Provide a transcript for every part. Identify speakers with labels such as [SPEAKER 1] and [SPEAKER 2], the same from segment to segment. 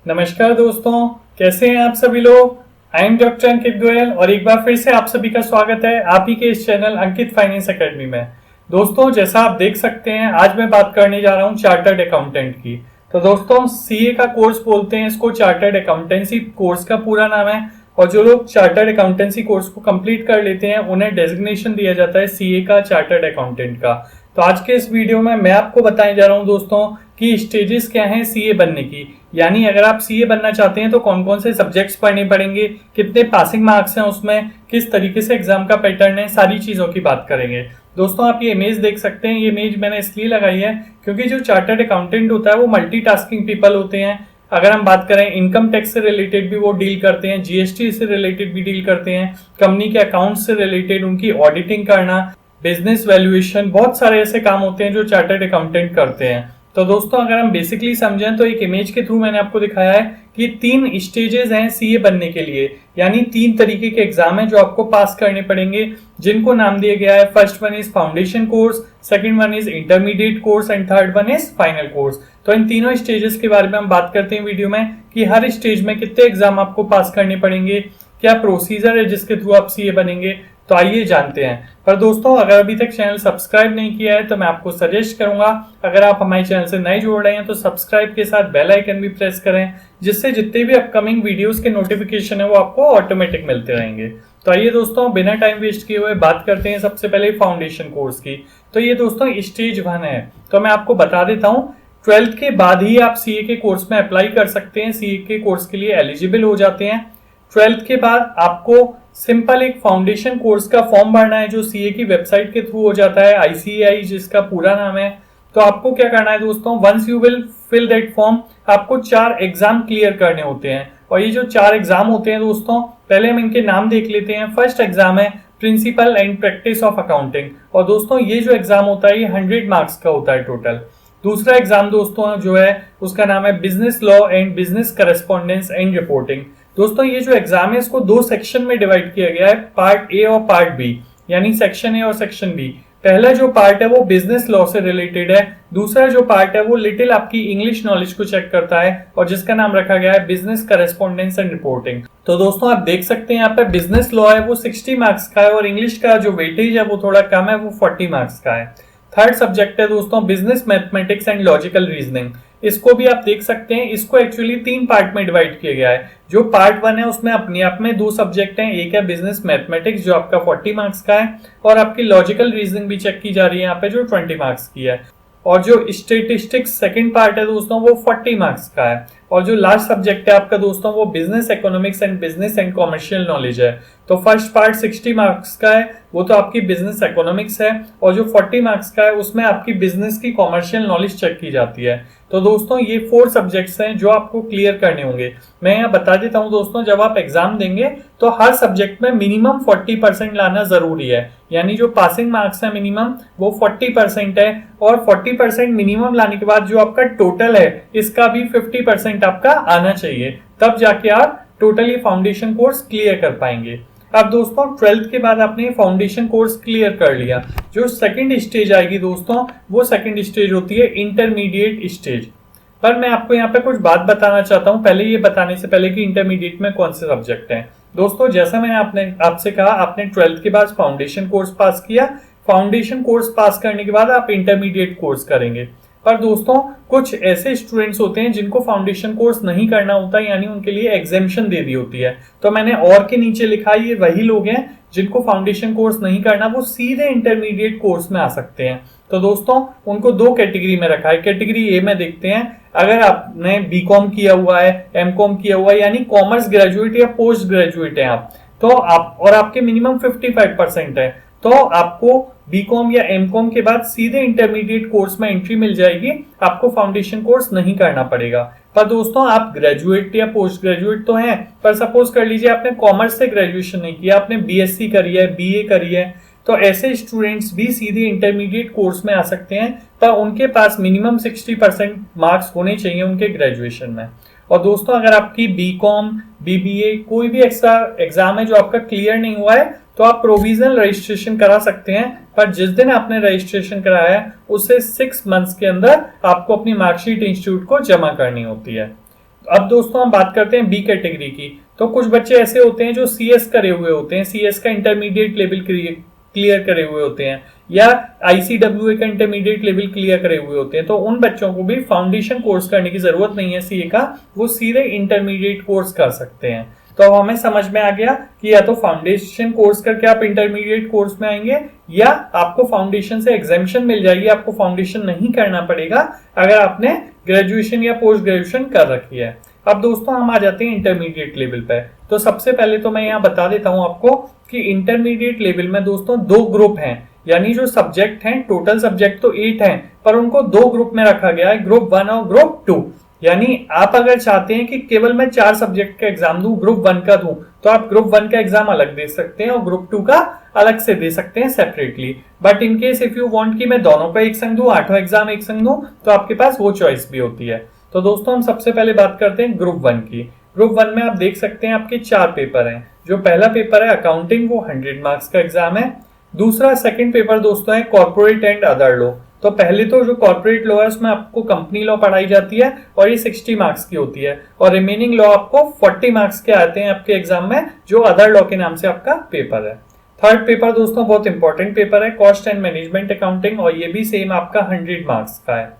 [SPEAKER 1] नमस्कार दोस्तों, कैसे हैं आप सभी लोग। I am doctor Ankit Goyal और एक बार फिर से आप सभी का स्वागत है आप ही के इस चैनल अंकित फाइनेंस एकेडमी में। दोस्तों, जैसा आप देख सकते हैं आज मैं बात करने जा रहा हूं चार्टर्ड अकाउंटेंट की। तो दोस्तों, सीए का कोर्स बोलते हैं इसको, चार्टर्ड अकाउंटेंसी कोर्स का पूरा नाम है। और जो लोग चार्टर्ड अकाउंटेंसी कोर्स को कंप्लीट कर लेते हैं उन्हें डेजिग्नेशन दिया जाता है सीए का, चार्टर्ड अकाउंटेंट का। तो आज के इस वीडियो में मैं आपको बताने जा रहा हूं दोस्तों कि स्टेजेस क्या हैं सीए बनने की। यानी अगर आप सीए बनना चाहते हैं तो कौन कौन से सब्जेक्ट्स पढ़ने पड़ेंगे, कितने पासिंग मार्क्स हैं उसमें, किस तरीके से एग्जाम का पैटर्न है, सारी चीजों की बात करेंगे। दोस्तों, आप ये इमेज देख सकते हैं। ये इमेज मैंने इसलिए लगाई है क्योंकि जो चार्टर्ड अकाउंटेंट होता है वो मल्टीटास्किंग पीपल होते हैं। अगर हम बात करें इनकम टैक्स से रिलेटेड भी वो डील करते हैं, जीएसटी से रिलेटेड भी डील करते हैं, कंपनी के अकाउंट्स से रिलेटेड उनकी ऑडिटिंग करना, बिजनेस वैल्यूएशन, बहुत सारे ऐसे काम होते हैं जो चार्टर्ड अकाउंटेंट करते हैं। तो दोस्तों, अगर हम बेसिकली समझें तो एक इमेज के थ्रू मैंने आपको दिखाया है कि 3 स्टेजेस हैं सीए बनने के लिए। यानी 3 तरीके के एग्जाम हैं जो आपको पास करने पड़ेंगे, जिनको नाम दिया गया है। First one is foundation course, second one is intermediate course and third one is final course. तो इन तीनों स्टेजेस के बारे में हम बात करते हैं वीडियो में कि हर स्टेज में कितने एग्जाम आपको पास करने पड़ेंगे, क्या प्रोसीजर है जिसके थ्रू आप सीए बनेंगे। तो आइए जानते हैं। पर दोस्तों, अगर अभी तक चैनल सब्सक्राइब नहीं किया है तो मैं आपको सजेस्ट करूंगा, अगर आप हमारे चैनल से नए जुड़ रहे हैं तो सब्सक्राइब के साथ बेल आइकन भी प्रेस करें, जिससे जितने भी अपकमिंग वीडियोस के नोटिफिकेशन है वो आपको ऑटोमेटिक मिलते रहेंगे। तो आइए दोस्तों, बिना टाइम वेस्ट किए हुए बात करते हैं सबसे पहले फाउंडेशन कोर्स की। तो ये दोस्तों स्टेज 1 है। तो मैं आपको बता देता हूँ, 12th के बाद ही आप सीए के कोर्स में अप्लाई कर सकते हैं, सीए के कोर्स के लिए एलिजिबल हो जाते हैं। 12th के बाद आपको सिंपल एक फाउंडेशन कोर्स का फॉर्म भरना है जो सीए की वेबसाइट के थ्रू हो जाता है, आईसीएआई जिसका पूरा नाम है। तो आपको क्या करना है दोस्तों, once you will fill that form, आपको 4 एग्जाम क्लियर करने होते हैं। और ये जो 4 एग्जाम होते हैं दोस्तों, पहले हम इनके नाम देख लेते हैं। फर्स्ट एग्जाम है principle and practice of accounting, और दोस्तों ये जो एग्जाम होता है ये 100 मार्क्स का होता है टोटल। दूसरा एग्जाम दोस्तों जो है उसका नाम है business law and business correspondence and reporting. दोस्तों, ये जो एग्जाम है इसको 2 सेक्शन में डिवाइड किया गया है, पार्ट ए और पार्ट बी, यानी सेक्शन ए और सेक्शन बी। पहला जो पार्ट है वो बिजनेस लॉ से रिलेटेड है, दूसरा जो पार्ट है वो लिटिल आपकी इंग्लिश नॉलेज को चेक करता है और जिसका नाम रखा गया है बिजनेस करेस्पॉन्डेंस एंड रिपोर्टिंग। तो दोस्तों, आप देख सकते हैं यहाँ पे बिजनेस लॉ है वो 60 मार्क्स का है और इंग्लिश का जो वेटेज है वो थोड़ा कम है, वो 40 मार्क्स का है। थर्ड सब्जेक्ट है दोस्तों business mathematics and logical reasoning. इसको भी आप देख सकते हैं, इसको एक्चुअली 3 पार्ट में डिवाइड किया गया है। जो पार्ट 1 है उसमें अपने आप में 2 सब्जेक्ट हैं, एक है बिजनेस मैथमेटिक्स जो आपका 40 मार्क्स का है और आपकी लॉजिकल रीजनिंग भी चेक की जा रही है यहाँ पे जो 20 मार्क्स की है। और जो स्टेटिस्टिक्स सेकंड पार्ट है दोस्तों वो 40 मार्क्स का है। और जो लास्ट सब्जेक्ट है आपका दोस्तों वो business economics and business and commercial knowledge है। तो फर्स्ट पार्ट 60 मार्क्स का है, वो तो आपकी बिजनेस इकोनॉमिक्स है, और जो 40 मार्क्स का है उसमें आपकी बिजनेस की कॉमर्शियल नॉलेज चेक की जाती है। तो दोस्तों, ये 4 सब्जेक्ट्स हैं जो आपको क्लियर करने होंगे। मैं यहाँ बता देता हूँ दोस्तों, जब आप एग्जाम देंगे तो हर सब्जेक्ट में मिनिमम 40% लाना जरूरी है। यानी जो पासिंग मार्क्स है मिनिमम वो 40% है, और 40% मिनिमम लाने के बाद जो आपका टोटल है इसका भी 50% आपका आना चाहिए, तब जाके आप टोटली फाउंडेशन कोर्स क्लियर कर पाएंगे। अब दोस्तों, 12th के बाद आपने फाउंडेशन कोर्स क्लियर कर लिया, जो सेकंड स्टेज आएगी दोस्तों वो सेकंड स्टेज होती है इंटरमीडिएट स्टेज। पर मैं आपको यहाँ पे कुछ बात बताना चाहता हूँ, पहले ये बताने से पहले कि इंटरमीडिएट में कौन से सब्जेक्ट हैं। दोस्तों, जैसा मैंने आपसे कहा, आपने 12th के बाद फाउंडेशन कोर्स पास किया, फाउंडेशन कोर्स पास करने के बाद आप इंटरमीडिएट कोर्स करेंगे। पर दोस्तों, कुछ ऐसे स्टूडेंट्स होते हैं जिनको फाउंडेशन कोर्स नहीं करना होता, यानी उनके लिए एग्जेम्पशन दे दी होती है। तो मैंने और के नीचे लिखा है, ये वही लोग हैं जिनको फाउंडेशन कोर्स नहीं करना, वो सीधे इंटरमीडिएट कोर्स में आ सकते हैं। तो दोस्तों, उनको 2 कैटेगरी में रखा है। कैटेगरी ए में देखते हैं, अगर आपने बीकॉम किया हुआ है, एमकॉम किया हुआ है, यानी कॉमर्स ग्रेजुएट या पोस्ट ग्रेजुएट हैं आप, तो आप और आपके मिनिमम 55% है, तो आपको बीकॉम या एमकॉम के बाद सीधे इंटरमीडिएट कोर्स में एंट्री मिल जाएगी, आपको फाउंडेशन कोर्स नहीं करना पड़ेगा। पर दोस्तों, आप ग्रेजुएट या पोस्ट ग्रेजुएट तो हैं, पर सपोज कर लीजिए आपने कॉमर्स से ग्रेजुएशन नहीं किया, आपने बीएससी करी है, बीए करी है, तो ऐसे स्टूडेंट्स भी सीधे इंटरमीडिएट कोर्स में आ सकते हैं, पर उनके पास मिनिमम 60% मार्क्स होने चाहिए उनके ग्रेजुएशन में। और दोस्तों, अगर आपकी बीकॉम, बीबीए कोई भी एक्स्ट्रा एग्जाम है जो आपका क्लियर नहीं हुआ है, तो आप प्रोविजनल रजिस्ट्रेशन करा सकते हैं, पर जिस दिन आपने रजिस्ट्रेशन कराया है उससे 6 मंथ्स के अंदर आपको अपनी मार्कशीट इंस्टीट्यूट को जमा करनी होती है। अब दोस्तों हम बात करते हैं बी कैटेगरी की। तो कुछ बच्चे ऐसे होते हैं जो सीएस करे हुए होते हैं, सीएस का इंटरमीडिएट लेवल क्लियर करे हुए होते हैं, या आईसीडब्ल्यूए का इंटरमीडिएट लेवल क्लियर करे हुए होते हैं। तो उन बच्चों को भी फाउंडेशन कोर्स करने की जरूरत नहीं है सीए का, वो सीधे इंटरमीडिएट कोर्स कर सकते हैं। तो अब हमें समझ में आ गया कि या तो फाउंडेशन कोर्स करके आप इंटरमीडिएट कोर्स में आएंगे, या आपको फाउंडेशन से एग्जेम्पशन मिल जाएगी, आपको फाउंडेशन नहीं करना पड़ेगा अगर आपने ग्रेजुएशन या पोस्ट ग्रेजुएशन कर रखी है। अब दोस्तों हम आ जाते हैं इंटरमीडिएट लेवल पे। तो सबसे पहले तो मैं यहाँ बता देता हूँ आपको कि इंटरमीडिएट लेवल में दोस्तों 2 ग्रुप हैं, यानी जो सब्जेक्ट हैं, टोटल सब्जेक्ट तो 8 हैं, पर उनको 2 ग्रुप में रखा गया है, ग्रुप 1 और ग्रुप 2। यानी आप अगर चाहते हैं कि केवल मैं 4 सब्जेक्ट का एग्जाम दूं, ग्रुप 1 का दूं, तो आप ग्रुप 1 का एग्जाम अलग दे सकते हैं और ग्रुप 2 का अलग से दे सकते हैं separately. But in case if you want कि मैं दोनों का एक संग दूं, 8 एग्जाम एक संग दूं, तो आपके पास वो चॉइस भी होती है। तो दोस्तों हम सबसे पहले बात करते हैं ग्रुप 1 की। ग्रुप 1 में आप देख सकते हैं आपके 4 पेपर हैं। जो पहला पेपर है अकाउंटिंग, वो 100 मार्क्स का एग्जाम है। दूसरा सेकंड पेपर दोस्तों है कॉर्पोरेट एंड अदर लॉ। तो पहले तो जो कॉर्पोरेट लॉ है उसमें आपको कंपनी लॉ पढ़ाई जाती है और ये 60 मार्क्स की होती है, और रिमेनिंग लॉ आपको 40 मार्क्स के आते हैं आपके एग्जाम में, जो अदर लॉ के नाम से आपका पेपर है। थर्ड पेपर दोस्तों बहुत इंपॉर्टेंट पेपर है, कॉस्ट एंड मैनेजमेंट अकाउंटिंग, और ये भी सेम आपका 100 मार्क्स का है।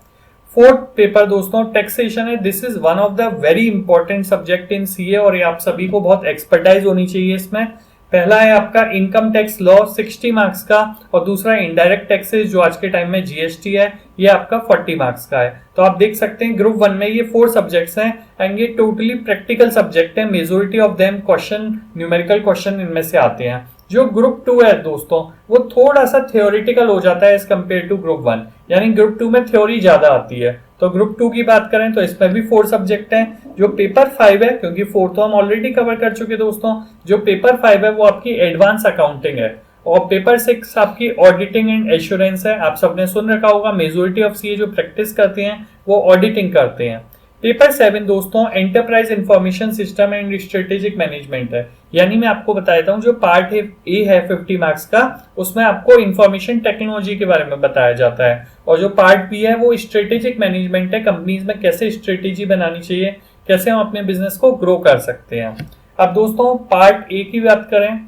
[SPEAKER 1] फोर्थ पेपर दोस्तों टैक्सेशन है। This is one of the very important subject in CA, और ये आप सभी को बहुत एक्सपर्टाइज होनी चाहिए इसमें। पहला है आपका इनकम टैक्स लॉ 60 मार्क्स का, और दूसरा इनडायरेक्ट टैक्सेस जो आज के टाइम में जीएसटी है, ये आपका 40 मार्क्स का है। तो आप देख सकते हैं ग्रुप 1 में ये 4 सब्जेक्ट्स हैं, एंड ये टोटली प्रैक्टिकल सब्जेक्ट है। Majority of them question, numerical question इनमें से आते हैं। जो ग्रुप 2 है दोस्तों, वो थोड़ा सा थ्योरेटिकल हो जाता है एज कम्पेयर टू ग्रुप 1, यानी ग्रुप 2 में थ्योरी ज्यादा आती है। तो ग्रुप 2 की बात करें तो इसमें भी 4 सब्जेक्ट हैं। जो पेपर 5 है, क्योंकि 4 तो हम ऑलरेडी कवर कर चुके दोस्तों, जो पेपर 5 है वो आपकी एडवांस अकाउंटिंग है, और पेपर 6 आपकी ऑडिटिंग एंड एश्योरेंस है। आप सबने सुन रखा होगा, मेजोरिटी ऑफ सीए जो प्रैक्टिस करते हैं वो ऑडिटिंग करते हैं। पेपर 7 दोस्तों enterprise information system and strategic management है। यानी मैं आपको बता देता हूँ, जो पार्ट ए है 50 मार्क्स का, उसमें आपको इंफॉर्मेशन टेक्नोलॉजी के बारे में बताया जाता है, और जो पार्ट बी है वो स्ट्रेटेजिक मैनेजमेंट है, कंपनीज में कैसे स्ट्रेटेजी बनानी चाहिए, कैसे हम अपने बिजनेस को ग्रो कर सकते हैं। अब दोस्तों पार्ट ए की बात करें,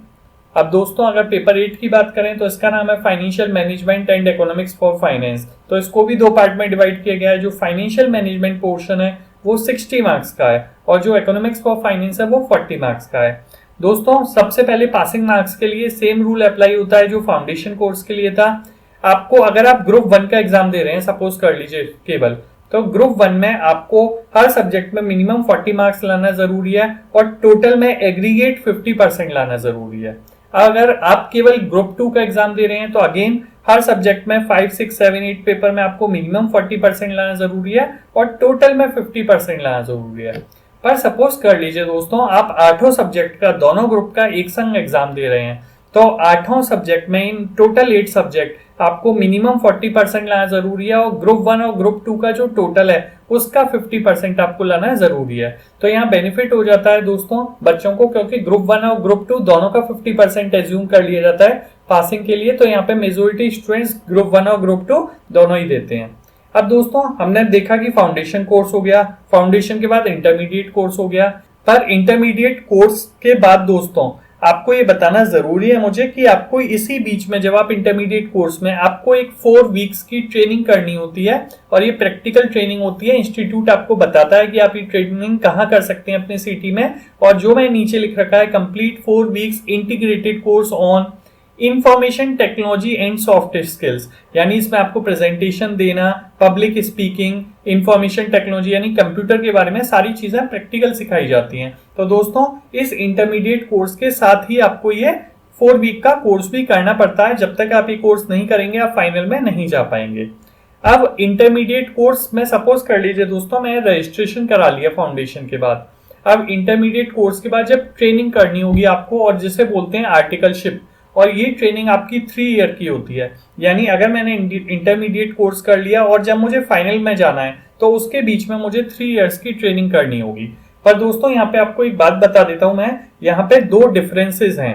[SPEAKER 1] अब दोस्तों अगर पेपर 8 की बात करें तो इसका नाम है financial management and economics for finance. तो इसको भी 2 पार्ट में डिवाइड किया गया है। जो फाइनेंशियल मैनेजमेंट पोर्शन है वो 60 मार्क्स का है, और जो इकोनॉमिक्स फॉर फाइनेंस है वो 40 मार्क्स का है। दोस्तों सबसे पहले पासिंग मार्क्स के लिए सेम रूल अप्लाई होता है जो फाउंडेशन कोर्स के लिए था। आपको अगर आप ग्रुप 1 का एग्जाम दे रहे हैं, सपोज कर लीजिए केवल, तो ग्रुप 1 में आपको हर सब्जेक्ट में मिनिमम 40 मार्क्स लाना जरूरी है, और टोटल में एग्रीगेट 50% लाना जरूरी है। अगर आप केवल ग्रुप 2 का एग्जाम दे रहे हैं तो अगेन हर सब्जेक्ट में 5, 6, 7, 8 पेपर में आपको मिनिमम 40% लाना जरूरी है, और टोटल में 50% लाना जरूरी है। पर सपोज कर लीजिए दोस्तों आप 8 सब्जेक्ट का, दोनों ग्रुप का एक संग एग्जाम दे रहे हैं, तो 8 सब्जेक्ट में इन टोटल 8 सब्जेक्ट आपको मिनिमम 40% लाना जरूरी है, और ग्रुप 1 और ग्रुप 2 का जो टोटल है उसका 50% आपको लाना जरूरी है। तो यहाँ बेनिफिट हो जाता है दोस्तों बच्चों को, क्योंकि ग्रुप 1 और ग्रुप 2 दोनों का 50% एज्यूम कर लिया जाता है पासिंग के लिए। तो यहाँ पे मेजोरिटी स्टूडेंट्स ग्रुप 1 और ग्रुप 2 दोनों ही देते हैं। अब दोस्तों हमने देखा कि फाउंडेशन कोर्स हो गया, फाउंडेशन के बाद इंटरमीडिएट कोर्स हो गया, पर इंटरमीडिएट कोर्स के बाद दोस्तों आपको ये बताना जरूरी है मुझे कि आपको इसी बीच में, जब आप इंटरमीडिएट कोर्स में, आपको एक 4 वीक्स की ट्रेनिंग करनी होती है, और ये प्रैक्टिकल ट्रेनिंग होती है। इंस्टीट्यूट आपको बताता है कि आप ये ट्रेनिंग कहाँ कर सकते हैं अपने सिटी में, और जो मैं नीचे लिख रखा है complete 4 weeks integrated course on information technology and soft skills. यानी इसमें आपको प्रेजेंटेशन देना, पब्लिक स्पीकिंग, इंफॉर्मेशन टेक्नोलॉजी यानी कंप्यूटर के बारे में सारी चीजें प्रैक्टिकल सिखाई जाती हैं। तो दोस्तों इस इंटरमीडिएट कोर्स के साथ ही आपको ये 4 वीक का कोर्स भी करना पड़ता है। जब तक आप ये कोर्स नहीं करेंगे आप फाइनल में नहीं जा पाएंगे। अब इंटरमीडिएट कोर्स में सपोज कर लीजिए दोस्तों मैं रजिस्ट्रेशन करा लिया फाउंडेशन के बाद, अब इंटरमीडिएट कोर्स के बाद जब ट्रेनिंग करनी होगी आपको, और जिसे बोलते हैं आर्टिकलशिप, और ये ट्रेनिंग आपकी 3 ईयर की होती है। यानी अगर मैंने इंटरमीडिएट कोर्स कर लिया और जब मुझे फाइनल में जाना है तो उसके बीच में मुझे 3 इयर्स की ट्रेनिंग करनी होगी। पर दोस्तों यहाँ पे आपको एक बात बता देता हूं मैं, यहाँ पे 2 डिफरेंसेस हैं।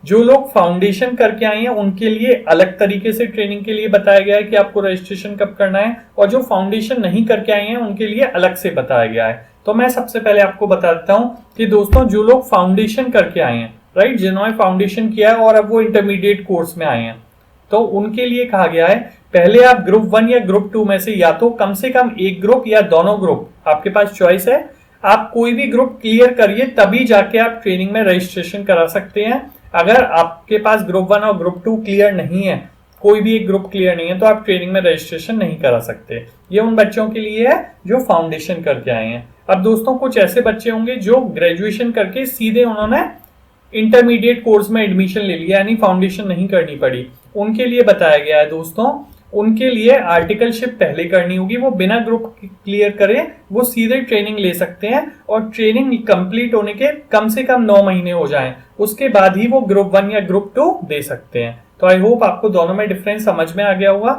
[SPEAKER 1] जो लोग फाउंडेशन करके आए हैं उनके लिए अलग तरीके से ट्रेनिंग के लिए बताया गया है कि आपको रजिस्ट्रेशन कब करना है, और जो फाउंडेशन नहीं करके आए हैं उनके लिए अलग से बताया गया है। तो मैं सबसे पहले आपको बता देता हूं कि दोस्तों जो लोग फाउंडेशन करके आए हैं, राइट, जिन्होंने फाउंडेशन किया है और अब वो इंटरमीडिएट कोर्स में आए हैं, तो उनके लिए कहा गया है पहले आप ग्रुप 1 या ग्रुप 2 में से कम एक ग्रुप या दोनों ग्रुप, आपके पास चॉइस है, आप कोई भी ग्रुप क्लियर करिए तभी जाके आप ट्रेनिंग में रजिस्ट्रेशन करा सकते हैं। अगर आपके पास ग्रुप 1 और ग्रुप 2 क्लियर नहीं है, कोई भी एक ग्रुप क्लियर नहीं है, तो आप ट्रेनिंग में रजिस्ट्रेशन नहीं करा सकते। ये उन बच्चों के लिए है जो फाउंडेशन करके आए हैं। अब दोस्तों कुछ ऐसे बच्चे होंगे जो ग्रेजुएशन करके सीधे उन्होंने इंटरमीडिएट कोर्स में एडमिशन ले लिया, यानी फाउंडेशन नहीं करनी पड़ी, उनके लिए बताया गया है दोस्तों, उनके लिए आर्टिकलशिप पहले करनी होगी, वो बिना ग्रुप क्लियर करे वो सीधे ट्रेनिंग ले सकते हैं, और ट्रेनिंग कंप्लीट होने के कम से कम 9 महीने हो जाएं, उसके बाद ही वो ग्रुप 1 या ग्रुप 2 दे सकते हैं। तो आई होप आपको दोनों में डिफरेंस समझ में आ गया होगा।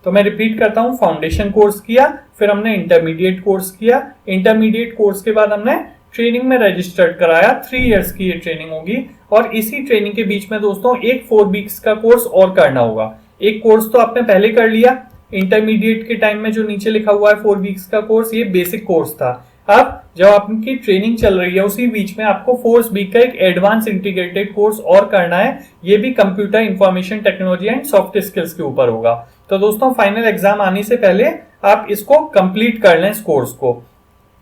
[SPEAKER 1] तो मैं रिपीट करता हूं, फाउंडेशन कोर्स किया, फिर हमने इंटरमीडिएट कोर्स किया, इंटरमीडिएट कोर्स के बाद हमने ट्रेनिंग में रजिस्टर्ड कराया, 3 इयर्स की ये ट्रेनिंग होगी, और इसी ट्रेनिंग के बीच में दोस्तों एक 4 वीक्स का कोर्स और करना होगा। एक कोर्स तो आपने पहले कर लिया इंटरमीडिएट के टाइम में, जो नीचे लिखा हुआ है 4 वीक्स का कोर्स, ये बेसिक कोर्स था। अब जब आपकी ट्रेनिंग चल रही है उसी बीच में आपको 4 वीक का एक एडवांस इंटीग्रेटेड कोर्स और करना है, ये भी computer information technology and soft skills के ऊपर होगा। तो दोस्तों फाइनल एग्जाम आने से पहले आप इसको कंप्लीट कर लें इस कोर्स को,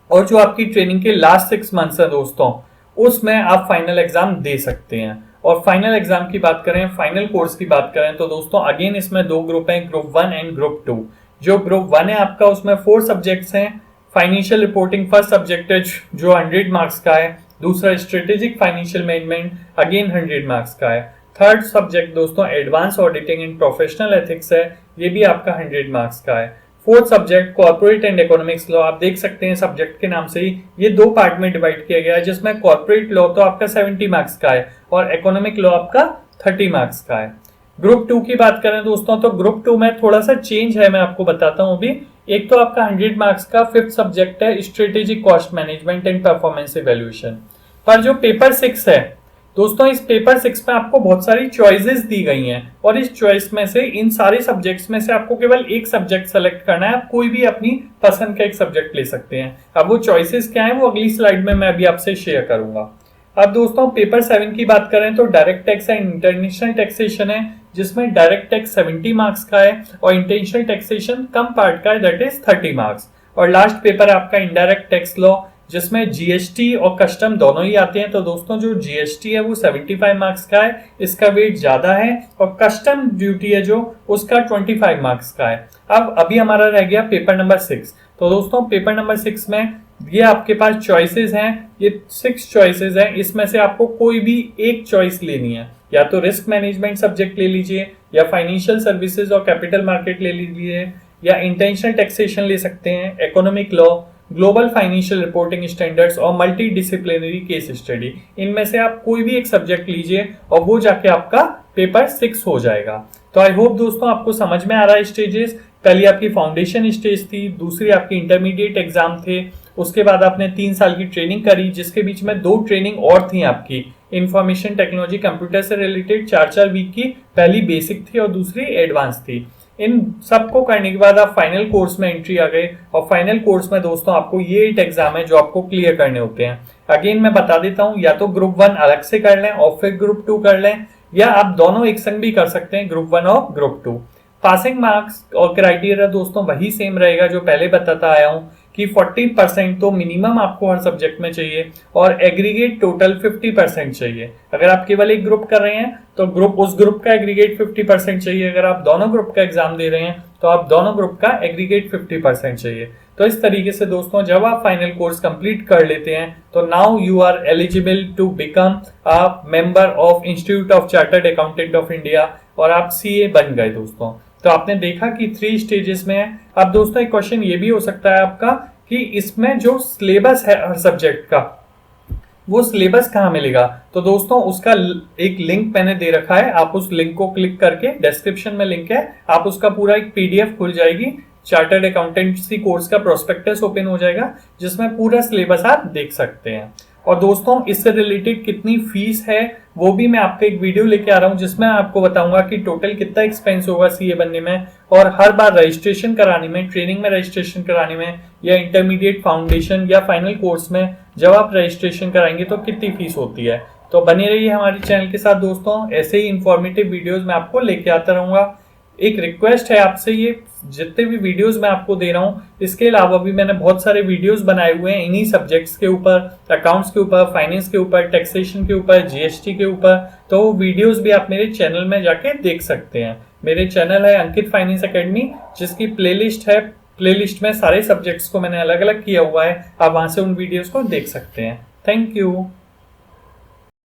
[SPEAKER 1] और जो आपकी ट्रेनिंग के लास्ट 6 मंथ्स है दोस्तों, उसमें आप फाइनल एग्जाम दे सकते हैं। और फाइनल एग्जाम की बात करें, फाइनल कोर्स की बात करें, तो दोस्तों अगेन इसमें 2 ग्रुप हैं, ग्रुप 1 एंड ग्रुप 2। जो ग्रुप 1 है आपका, उसमें 4 सब्जेक्ट्स हैं। फाइनेंशियल रिपोर्टिंग फर्स्ट सब्जेक्ट है जो 100 मार्क्स का है, दूसरा strategic financial management again 100 marks का है, थर्ड सब्जेक्ट दोस्तों advance auditing and professional ethics है, ये भी आपका 100 मार्क्स का है। Fourth subject corporate and economics law, आप देख सकते हैं सब्जेक्ट के नाम से ही ये 2 पार्ट में डिवाइड किया गया है, जिसमें कॉर्पोरेट लॉ तो आपका 70 मार्क्स का है और इकोनॉमिक लॉ आपका 30 मार्क्स का है। ग्रुप 2 की बात करें दोस्तों, तो ग्रुप 2 में थोड़ा सा चेंज है, मैं आपको बताता हूं अभी। एक तो आपका 100 मार्क्स का 5th सब्जेक्ट है strategic cost management and performance evaluation, पर जो पेपर 6 है दोस्तों, इस पेपर 6 में आपको बहुत सारी चॉइसेस दी गई हैं, और इस चॉइस में से इन सारे सब्जेक्ट्स में से आपको केवल एक सब्जेक्ट सेलेक्ट करना है। आप कोई भी अपनी पसंद का एक सब्जेक्ट ले सकते हैं। अब वो चॉइसेस क्या है वो अगली स्लाइड में मैं अभी आपसे शेयर करूंगा। अब दोस्तों पेपर 7 की बात करें तो direct tax and international taxation है, जिसमें डायरेक्ट टैक्स 70 मार्क्स का है और इंटरनेशनल टैक्सेशन कम पार्ट का है, दैट इज 30 मार्क्स। और लास्ट पेपर है आपका इनडायरेक्ट टैक्स लॉ, जिसमें जीएसटी और कस्टम दोनों ही आते हैं। तो दोस्तों जो जीएसटी है वो 75 मार्क्स का है, इसका वेट ज्यादा है, और कस्टम ड्यूटी है जो उसका 25 मार्क्स का है। अब अभी हमारा रह गया पेपर नंबर 6। तो दोस्तों पेपर नंबर 6 में ये आपके पास चॉइसेस हैं, ये 6 चॉइसेस हैं, इसमें से आपको कोई भी एक चॉइस लेनी है। या तो रिस्क मैनेजमेंट सब्जेक्ट ले लीजिए, या फाइनेंशियल सर्विसेज और कैपिटल मार्केट ले लीजिए, या इंटरनेशनल टैक्सेशन ले सकते हैं, economic law, global financial reporting standards और मल्टी डिसिप्लिनरी केस स्टडी। इनमें से आप कोई भी एक सब्जेक्ट लीजिए और वो जाके आपका पेपर 6 हो जाएगा। तो आई होप दोस्तों आपको समझ में आ रहा है स्टेजेस। पहली आपकी फाउंडेशन स्टेज थी, दूसरी आपकी इंटरमीडिएट एग्जाम थे, उसके बाद आपने 3 साल की ट्रेनिंग करी, जिसके बीच में 2 ट्रेनिंग और थी आपकी इंफॉर्मेशन टेक्नोलॉजी कंप्यूटर से रिलेटेड 4-4 वीक की, पहली बेसिक थी और दूसरी एडवांस थी। इन सबको करने के बाद आप फाइनल कोर्स में एंट्री आ गए, और फाइनल कोर्स में दोस्तों आपको ये 8 एग्जाम है जो आपको क्लियर करने होते हैं। अगेन मैं बता देता हूं, या तो ग्रुप 1 अलग से कर लें और फिर ग्रुप 2 कर लें, या आप दोनों एक संग भी कर सकते हैं, ग्रुप 1 और ग्रुप 2। पासिंग मार्क्स और क्राइटेरिया दोस्तों वही सेम रहेगा जो पहले बताता आया हूं कि 40% तो मिनिमम आपको हर सब्जेक्ट में चाहिए, और एग्रीगेट टोटल 50% चाहिए। अगर आप केवल एक ग्रुप कर रहे हैं तो उस ग्रुप का एग्रीगेट 50% चाहिए। अगर आप दोनों ग्रुप का एग्जाम दे रहे हैं तो आप दोनों ग्रुप का एग्रीगेट 50% चाहिए। तो इस तरीके से दोस्तों जब आप फाइनल कोर्स कंप्लीट कर लेते हैं तो now you are eligible to become a member of institute of chartered accountant of India, और आप सीए बन गए दोस्तों। तो आपने देखा कि 3 स्टेजेस में है। अब दोस्तों एक क्वेश्चन ये भी हो सकता है आपका कि इसमें जो सिलेबस है हर सब्जेक्ट का, वो सिलेबस कहाँ मिलेगा? तो दोस्तों उसका एक लिंक मैंने दे रखा है, आप उस लिंक को क्लिक करके, डिस्क्रिप्शन में लिंक है, आप उसका पूरा एक पीडीएफ खुल जाएगी, चार्टर्ड अकाउंटेंसी कोर्स का प्रोस्पेक्टस ओपन हो जाएगा, जिसमें पूरा सिलेबस आप देख सकते हैं। और दोस्तों इससे रिलेटेड कितनी फीस है वो भी मैं आपको एक वीडियो लेके आ रहा हूं, जिसमें आपको बताऊंगा कि टोटल कितना एक्सपेंस होगा सीए बनने में, और हर बार रजिस्ट्रेशन कराने में, ट्रेनिंग में रजिस्ट्रेशन कराने में, या इंटरमीडिएट फाउंडेशन या फाइनल कोर्स में जब आप रजिस्ट्रेशन कराएंगे तो कितनी फीस होती है। तो बने रहिए हमारे चैनल के साथ दोस्तों, ऐसे ही इंफॉर्मेटिव वीडियोस मैं आपको लेके आता रहूंगा। एक रिक्वेस्ट है आपसे, ये जितने भी वीडियोस मैं आपको दे रहा हूँ, इसके अलावा भी मैंने बहुत सारे वीडियोस बनाए हुए हैं इन्हीं सब्जेक्ट्स के ऊपर, अकाउंट्स के ऊपर, फाइनेंस के ऊपर, टैक्सेशन के ऊपर, जीएसटी के ऊपर। तो वो वीडियोस भी आप मेरे चैनल में जाके देख सकते हैं। मेरे चैनल है अंकित फाइनेंस एकेडमी, जिसकी प्लेलिस्ट है, प्लेलिस्ट में सारे सब्जेक्ट्स को मैंने अलग अलग किया हुआ है, आप वहां से उन वीडियोस को देख सकते हैं। Thank you.